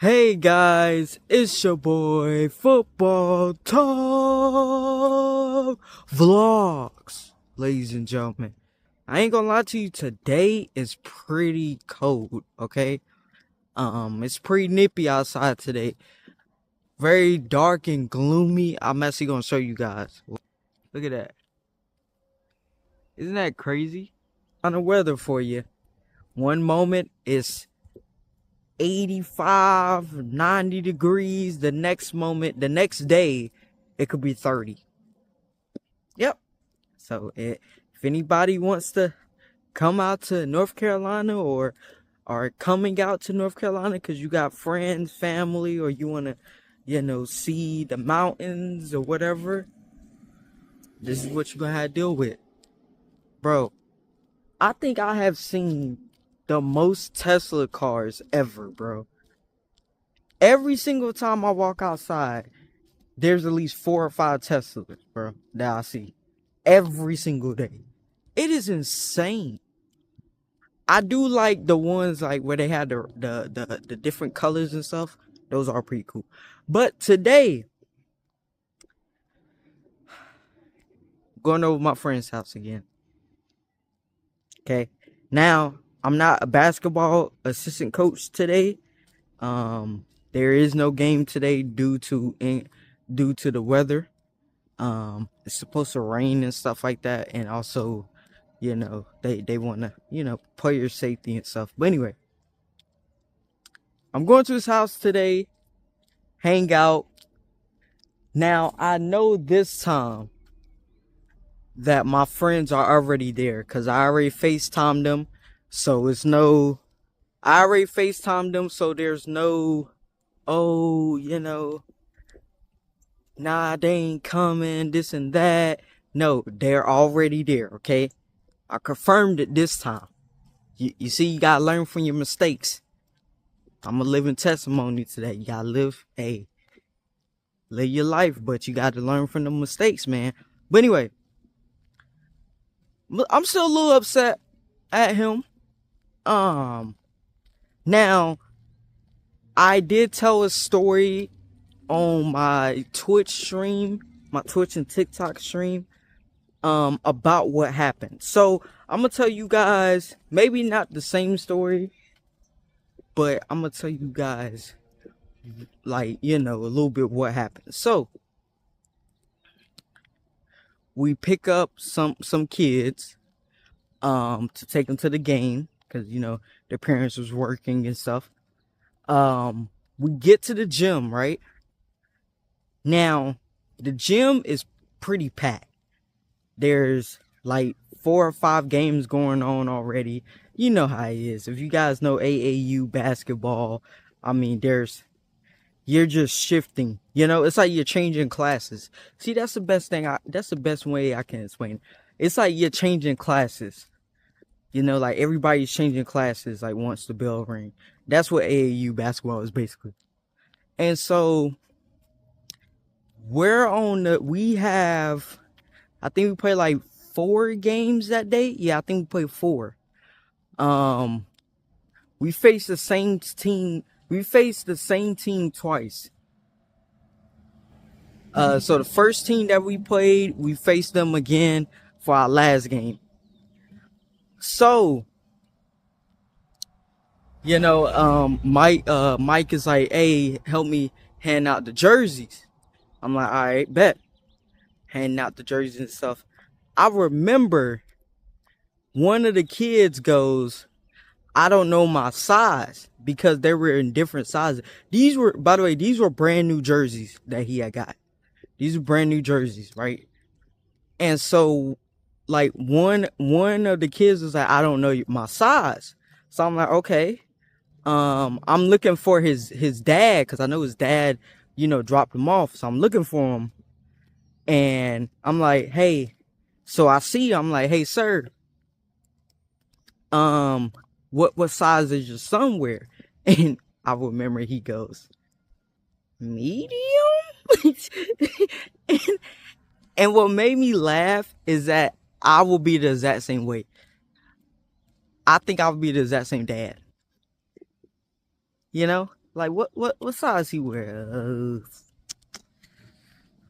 Hey guys, it's your boy Football Talk Vlogs, ladies and gentlemen. I ain't gonna lie to you, today is pretty cold, okay? It's pretty nippy outside today. Very dark and gloomy. I'm actually gonna show you guys. Look at that. Isn't that crazy? On the weather for you. One moment it's 85, 90 degrees. The next day, it could be 30. Yep. So if anybody wants to come out to North Carolina or are coming out to North Carolina because you got friends, family, or you want to, see the mountains or whatever, this is what you're going to have to deal with. Bro, I think I have seen the most Tesla cars ever, bro. Every single time I walk outside, there's at least 4 or 5 Teslas, bro, that I see every single day. It is insane. I do like the ones like where they had the different colors and stuff. Those are pretty cool. But today, going over my friend's house again. Okay. Now, I'm not a basketball assistant coach today. There is no game today due to the weather. It's supposed to rain and stuff like that, and also, they want to, player safety and stuff. But anyway, I'm going to his house today, hang out. Now, I know this time that my friends are already there because I already FaceTimed them. So I already FaceTimed them, so there's no, oh, nah, they ain't coming, this and that. No, they're already there, okay? I confirmed it this time. You see, you gotta learn from your mistakes. I'm a living testimony to that. You gotta live your life, but you gotta learn from the mistakes, man. But anyway, I'm still a little upset at him. Now, I did tell a story on my Twitch stream, my Twitch and TikTok stream, about what happened. So I'm gonna tell you guys, maybe not the same story, but I'm gonna tell you guys, like, a little bit what happened. So we pick up some kids, to take them to the game because their parents was working and stuff. We get to the gym, right? Now, the gym is pretty packed. There's like 4 or 5 games going on already. You know how it is. If you guys know AAU basketball, I mean, you're just shifting. It's like you're changing classes. See, that's the best way I can explain it. It's like you're changing classes. Like everybody's changing classes like once the bell ring. That's what AAU basketball is basically. And so we have, I think we played like 4 games that day. Yeah, I think we played 4. We faced the same team. We faced the same team twice. So the first team that we played, we faced them again for our last game. So, Mike is like, hey, help me hand out the jerseys. I'm like, all right, bet. Handing out the jerseys and stuff. I remember one of the kids goes, I don't know my size, because they were in different sizes. By the way, these were brand new jerseys that he had got. These are brand new jerseys, right? And so, like, one of the kids was like, I don't know my size. So I'm like, okay. I'm looking for his dad, because I know his dad, dropped him off. So I'm looking for him. And I'm like, hey. So I see him. I'm like, hey, sir. What size is your son wear? And I remember he goes, medium? and what made me laugh is that I will be the exact same way. I think I would be the exact same dad. Like, what size he wear?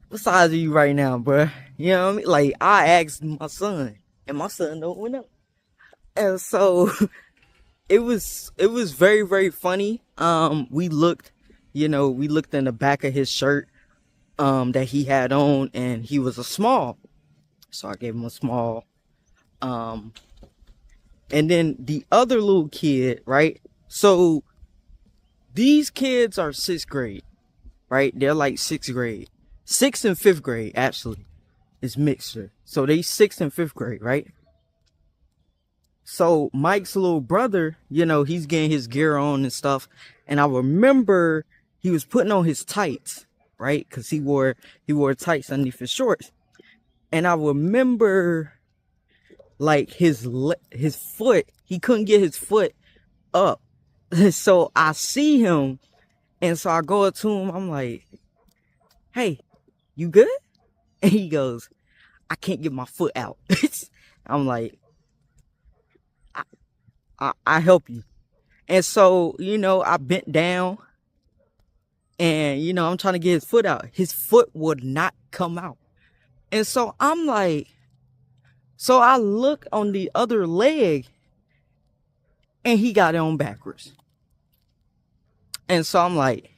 What size are you right now, bruh? You know what I mean? Like, I asked my son, and my son don't know. And so it was very, very funny. We looked, we looked in the back of his shirt that he had on, and he was a small. So I gave him a small. And then the other little kid, right? So these kids are 6th grade, right? They're like 6th grade. 6th and 5th grade, actually, is mixture. So they 6th and 5th grade, right? So Mike's little brother, he's getting his gear on and stuff. And I remember he was putting on his tights, right? Because he wore tights underneath his shorts. And I remember, like, his foot, he couldn't get his foot up. So I see him, and so I go up to him. I'm like, hey, you good? And he goes, I can't get my foot out. I'm like, I help you. And so, I bent down, and, I'm trying to get his foot out. His foot would not come out. And so I'm like, so I look on the other leg, and he got it on backwards. And so I'm like,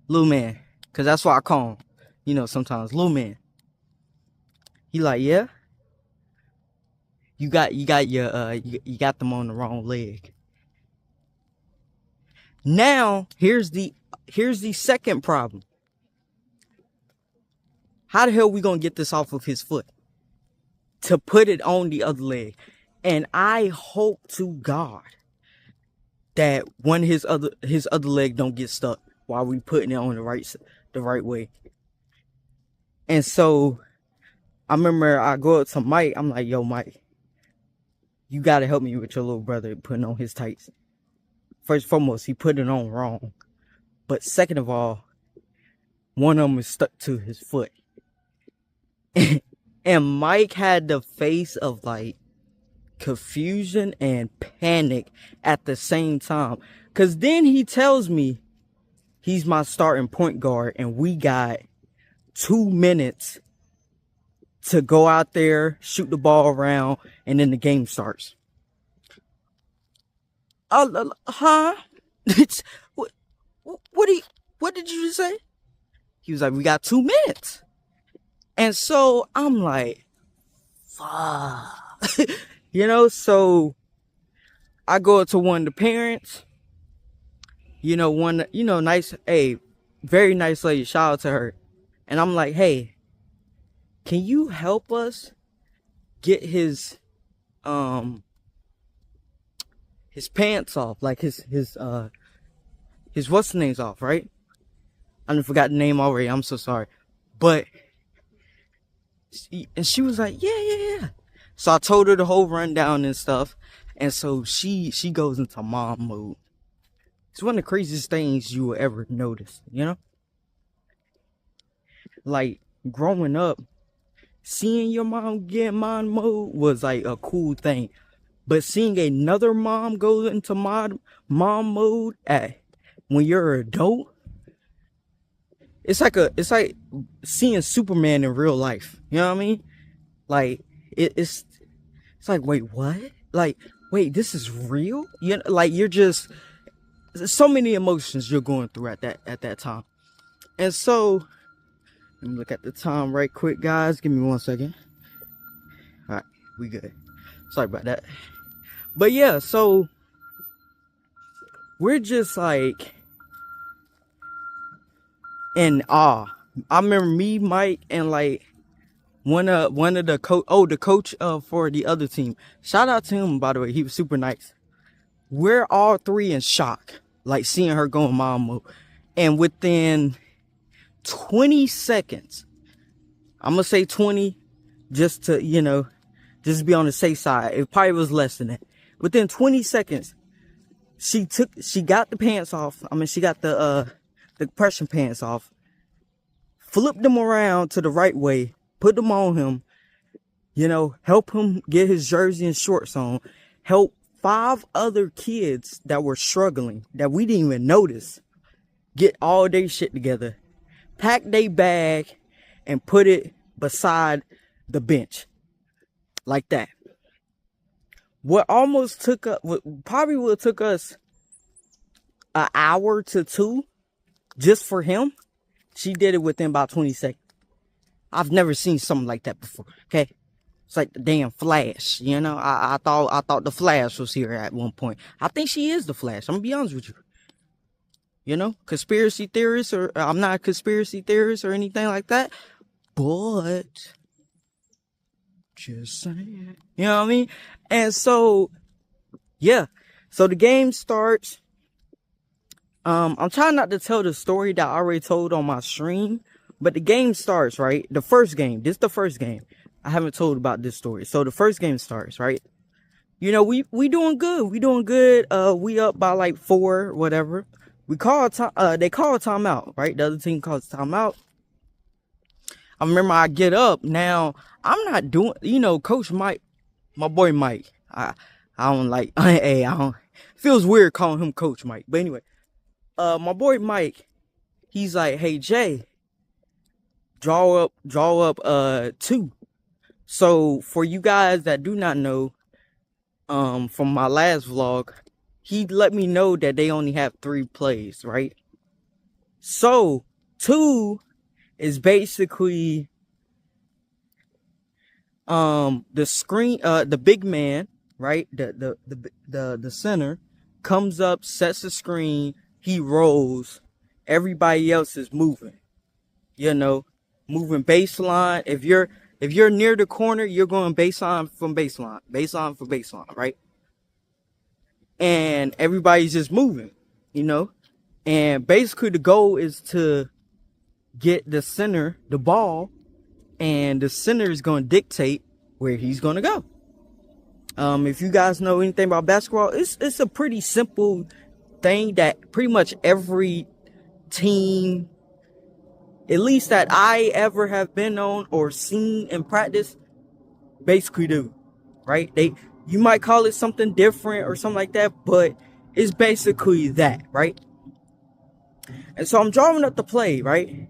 little man, because that's what I call him, sometimes, little man. He like, yeah, you got them on the wrong leg. Now, here's the second problem. How the hell we gonna get this off of his foot to put it on the other leg? And I hope to God that his other leg don't get stuck while we putting it on the right way. And so I remember I go up to Mike. I'm like, yo, Mike, you gotta help me with your little brother putting on his tights. First and foremost, he put it on wrong. But second of all, one of them is stuck to his foot. And Mike had the face of, like, confusion and panic at the same time. Because then he tells me he's my starting point guard, and we got 2 minutes to go out there, shoot the ball around, and then the game starts. Huh? What did you just say? He was like, we got 2 minutes. And so I'm like, fuck. So I go up to one of the parents, nice, very nice lady, shout out to her. And I'm like, hey, can you help us get his pants off, like his what's the names off, right? I forgot the name already, I'm so sorry. But she was like, yeah. So I told her the whole rundown and stuff. And so she goes into mom mode. It's one of the craziest things you will ever notice, Like, growing up, seeing your mom get in mom mode was like a cool thing. But seeing another mom go into mom mode when you're an adult, it's like seeing Superman in real life. You know what I mean? Like, it's like, wait, what? Like, wait, this is real? Like, you're just, so many emotions you're going through at that time. And so, let me look at the time right quick, guys. Give me 1 second. All right, we good. Sorry about that. But yeah, so we're just like in awe. I remember me, Mike, and like one of the coach for the other team. Shout out to him, by the way. He was super nice. We're all three in shock, like seeing her go in mom mode. And within 20 seconds, I'm gonna say 20, just to just be on the safe side. It probably was less than that. Within 20 seconds, she got the pants off. She got the compression pants off, flipped them around to the right way, put them on him, help him get his jersey and shorts on, help 5 other kids that were struggling that we didn't even notice get all their shit together, pack their bag, and put it beside the bench. Like that. What almost took us, what probably would have took us an hour to 2 just for him, she did it within about 20 seconds. I've never seen something like that before, okay? It's like the damn Flash, you know? I thought the Flash was here at one point. I think she is the Flash. I'm gonna be honest with you. You know, conspiracy theorists, or I'm not a conspiracy theorist or anything like that, but just saying. You know what I mean? And so, yeah. So the game starts. I'm trying not to tell the story that I already told on my stream, but the game starts, right? The first game. This is the first game. I haven't told about this story. So the first game starts, right? You know, we doing good. We doing good. We up by like 4, whatever. They call a timeout, right? The other team calls a timeout. I remember I get up. Now, I'm not doing, you know, Coach Mike, my boy Mike. I don't like, hey, I don't, feels weird calling him Coach Mike. But anyway, my boy Mike, he's like, hey, Jay, draw up 2. So for you guys that do not know, from my last vlog, he let me know that they only have 3 plays, right? So 2 is basically the screen, the big man, right? The center comes up, sets the screen, he rolls, everybody else is moving, you know, moving baseline. If you're near the corner, you're going baseline from baseline, right? And everybody's just moving, you know? And basically the goal is to get the center the ball, and the center is going to dictate where he's going to go. If you guys know anything about basketball, it's a pretty simple thing that pretty much every team, at least that I ever have been on or seen in practice, basically do, right? You might call it something different or something like that, but it's basically that, right? And so I'm drawing up the play, right?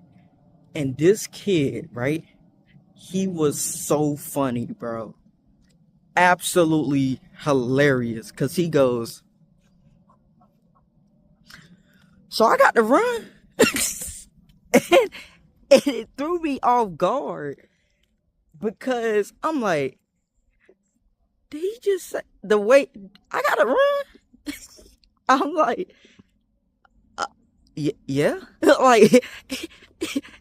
And this kid, right? He was so funny, bro. Absolutely hilarious. Because he goes, so I got to run. and it threw me off guard. Because I'm like, did he just say the way I gotta run? I'm like, yeah. Like,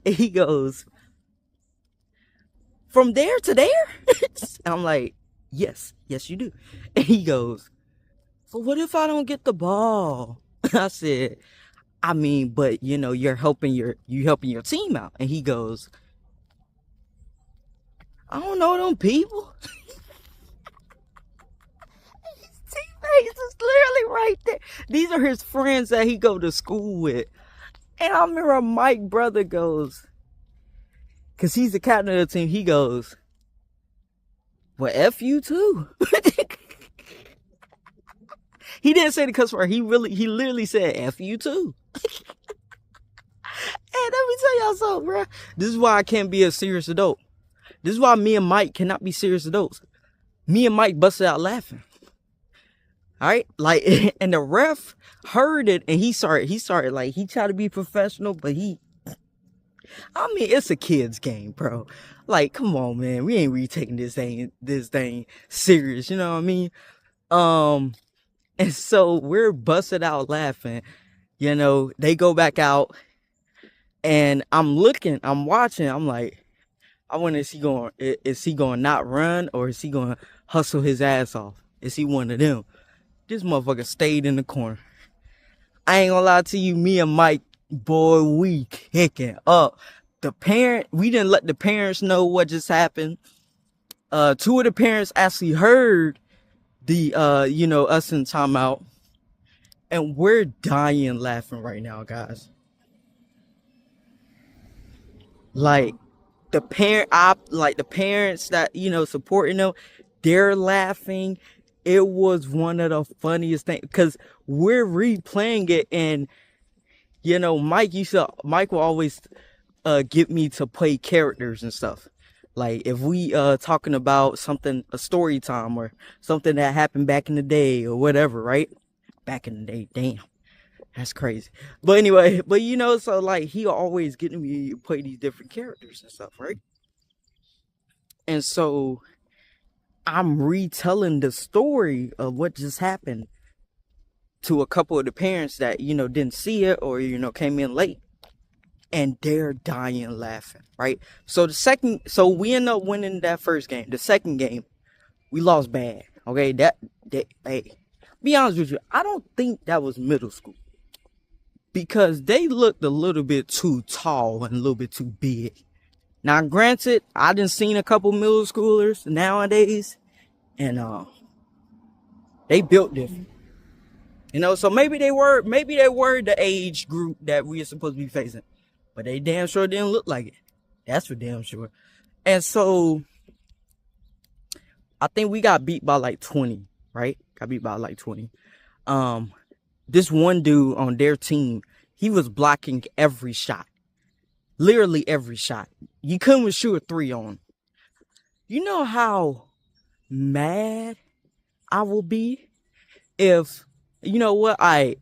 and he goes, from there to there? And I'm like, yes, you do. And he goes, so what if I don't get the ball? I said, I mean, but you know, you're helping your team out. And he goes, I don't know them people. Teammates is literally right there. These are his friends that he go to school with. And I remember Mike brother goes, because he's the captain of the team, he goes, well, F you too. He didn't say the cuss word. He literally said F you too. And let me tell y'all something, bro. This is why I can't be a serious adult. This is why me and Mike cannot be serious adults. Me and Mike busted out laughing. All right, like, and the ref heard it, and he started like, he tried to be professional, but I mean, it's a kid's game, bro. Like, come on, man, we ain't really taking this thing serious, you know what I mean? And so we're busted out laughing, you know. They go back out, and I'm watching, I'm like, I wonder, is he going to not run, or is he going to hustle his ass off? Is he one of them? This motherfucker stayed in the corner. I ain't gonna lie to you, me and Mike, boy, we kicking up. We didn't let the parents know what just happened. 2 of the parents actually heard the, you know, us in timeout. And we're dying laughing right now, guys. Like, the parents that, you know, supporting them, they're laughing. it was one of the funniest things because we're replaying it, and you know, Mike will always get me to play characters and stuff. Like if we talking about something, a story time or something that happened back in the day or whatever, right? Back in the day, damn, that's crazy. But anyway, but you know, so like he always getting me to play these different characters and stuff, right? And so I'm retelling the story of what just happened to a couple of the parents that, you know, didn't see it or, you know, came in late, and they're dying laughing, right? So we end up winning that first game. The second game, we lost bad. Okay, hey, be honest with you, I don't think that was middle school because they looked a little bit too tall and a little bit too big. Now, granted, I done seen a couple middle schoolers nowadays, and they built different. You know, so maybe they were the age group that we are supposed to be facing, but they damn sure didn't look like it. That's for damn sure. And so I think we got beat by like 20, right? Got beat by like 20. This one dude on their team, he was blocking every shot. Literally every shot. You couldn't shoot a 3 on him. You know how mad I will be if, you know what, I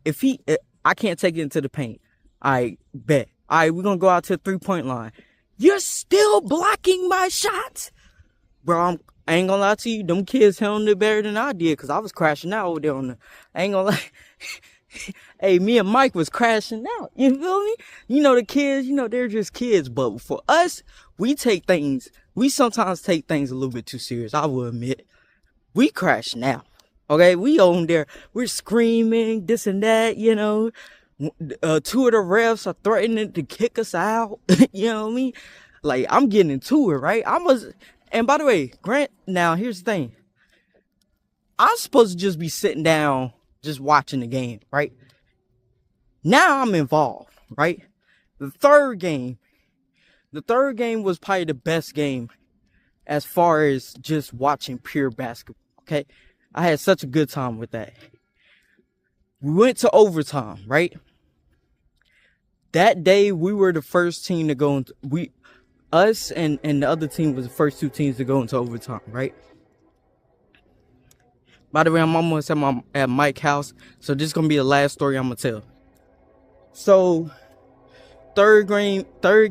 can't take it into the paint. I bet. All right, we're going to go out to the 3-point line. You're still blocking my shots. Bro, I ain't gonna lie to you. Them kids handled it better than I did because I was crashing out over there I ain't gonna lie. Hey, me and Mike was crashing out. You feel me? You know, the kids, you know, they're just kids. But for us, we sometimes take things a little bit too serious. I will admit. We crashing out. Okay, we on there, we're screaming, this and that, you know. 2 of the refs are threatening to kick us out. You know what I mean? Like, I'm getting into it, right? And by the way, now here's the thing. I'm supposed to just be sitting down, just watching the game, right? Now I'm involved, right? The third game was probably the best game as far as just watching pure basketball, okay? I had such a good time with that. We went to overtime, right? That day, we were the first team to go into... Us and the other team was the first 2 teams to go into overtime, right? By the way, I'm almost at Mike's house, so this is going to be the last story I'm going to tell. So, third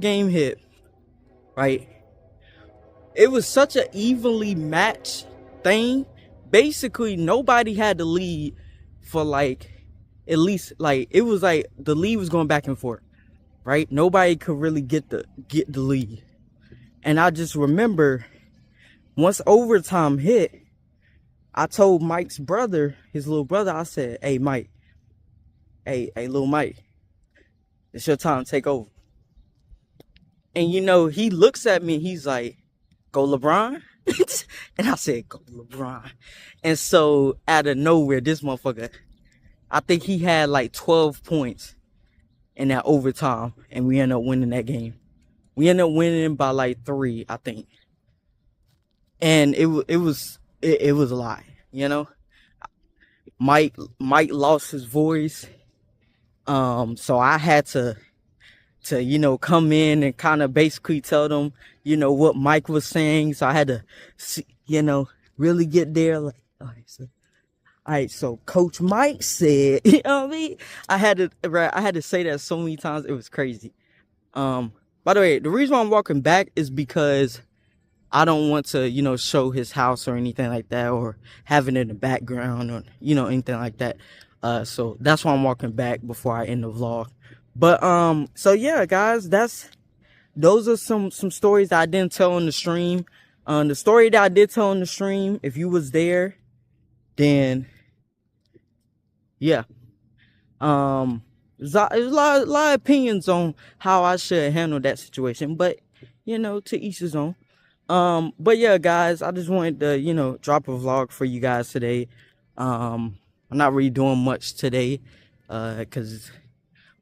game hit, right? It was such an evenly matched thing. Basically, nobody had the lead for like, at least, like, it was like the lead was going back and forth, right? Nobody could really get the lead. And I just remember once overtime hit, I told Mike's brother, his little brother, I said, hey, Mike, hey, little Mike, it's your time to take over. And, you know, he looks at me, he's like, go LeBron? And I said, go LeBron. And so, out of nowhere, this motherfucker, I think he had like 12 points in that overtime, and we ended up winning that game. We ended up winning by like 3, I think. And it was a lie, you know? Mike lost his voice. So I had to, you know, come in and kind of basically tell them, you know, what Mike was saying. So I had to, you know, really get there. Like, all right, so Coach Mike said, you know what I mean? I had to say that so many times. It was crazy. By the way, the reason why I'm walking back is because I don't want to, you know, show his house or anything like that, or have it in the background, or, you know, anything like that. So that's why I'm walking back before I end the vlog. But so yeah, guys, those are some stories that I didn't tell on the stream. The story that I did tell on the stream, if you was there, then yeah. There's a lot of opinions on how I should handle that situation, but you know, to each his own. But yeah, guys, I just wanted to, you know, drop a vlog for you guys today. I'm not really doing much today, cause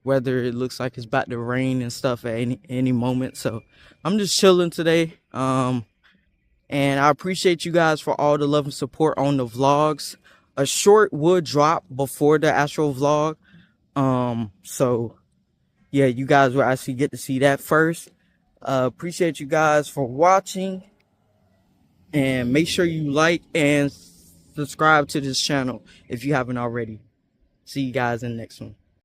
weather, it looks like it's about to rain and stuff at any moment. So I'm just chilling today. And I appreciate you guys for all the love and support on the vlogs. A short would drop before the actual vlog. So yeah, you guys will actually get to see that first. Appreciate you guys for watching. And make sure you like and subscribe to this channel if you haven't already. See you guys in the next one.